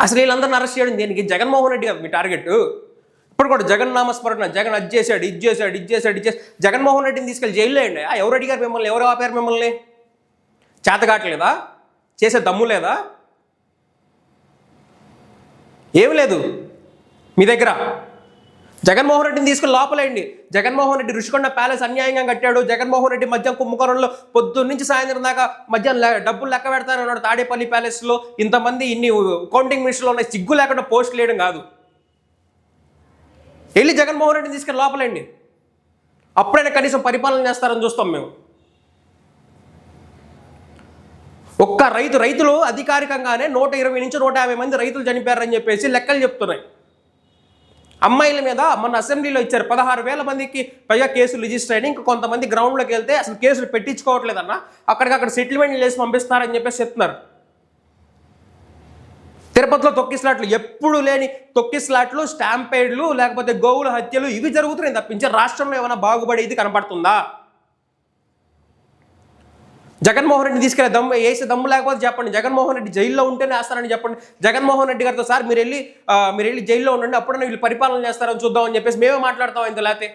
అసలు వీళ్ళందరిని అరెస్ట్ చేయడం దేనికి? జగన్మోహన్ రెడ్డి కదా మీ టార్గెట్. ఇప్పుడు కూడా జగన్ నామస్మరణ, జగన్ అది చేశాడు, ఇది చేశాడు, ఇది చేశాడు, ఇది చేసి జగన్మోహన్ రెడ్డిని తీసుకెళ్ళి జైల్లో వేయండి. ఎవరు అడిగారు మిమ్మల్ని? ఎవరు ఆపారు మిమ్మల్ని? చేత కావట్లేదా? చేసే దమ్ము లేదా? ఏమి లేదు మీ దగ్గర. జగన్మోహన్ రెడ్డిని తీసుకుని లోపలేయండి. జగన్మోహన్ రెడ్డి ఋషికొండ ప్యాలెస్ అన్యాయంగా కట్టాడు. జగన్మోహన్ రెడ్డి మద్యం కుంభకోణంలో పొద్దున్న నుంచి సాయంత్రం దాకా మద్యం డబ్బులు లెక్క పెడతానన్నాడు తాడేపల్లి ప్యాలెస్లో. ఇంతమంది ఇన్ని కౌంటింగ్ మిషన్లు ఉన్నాయి, సిగ్గు లేకుండా పోస్టులు వేయడం కాదు. వెళ్ళి జగన్మోహన్ రెడ్డిని తీసుకెళ్ళి లోపలేండి. అప్పుడైనా కనీసం పరిపాలన చేస్తారని చూస్తాం మేము. ఒక్క రైతులు అధికారికంగానే 120 నుంచి 150 మంది రైతులు చనిపోయారని చెప్పేసి లెక్కలు చెప్తున్నాయి. అమ్మాయిల మీద మొన్న అసెంబ్లీలో ఇచ్చారు 16,000 మందికి పైగా కేసులు రిజిస్టర్ అయినాయి. ఇంకా కొంతమంది గ్రౌండ్లోకి వెళ్తే అసలు కేసులు పెట్టించుకోవట్లేదన్న, అక్కడికక్కడ సెటిల్మెంట్లు చేసి పంపిస్తున్నారని చెప్పేసి చెప్తున్నారు. తిరుపతిలో తొక్కిస్లాట్లు, ఎప్పుడు లేని తొక్కిస్లాట్లు, స్టాంపేడ్లు, లేకపోతే గోవుల హత్యలు ఇవి జరుగుతున్నాయి తప్పించి రాష్ట్రంలో ఏమైనా బాగుపడేది కనపడుతుందా? జగన్మోహన్ రెడ్డిని తీసుకెళ్ళే దమ్ము వేసే దమ్ము లేకపోతే చెప్పండి. జగన్మోహన్ రెడ్డి జైల్లో ఉంటేనే వేస్తారని చెప్పండి. జగన్మోహన్ రెడ్డి గారితో సార్ మీరు వెళ్ళి జైల్లో ఉండండి, అప్పుడన్నా వీళ్ళు పరిపాలన చేస్తారని చూద్దామని చెప్పేసి మేమే మాట్లాడతాం ఇంత లేతే.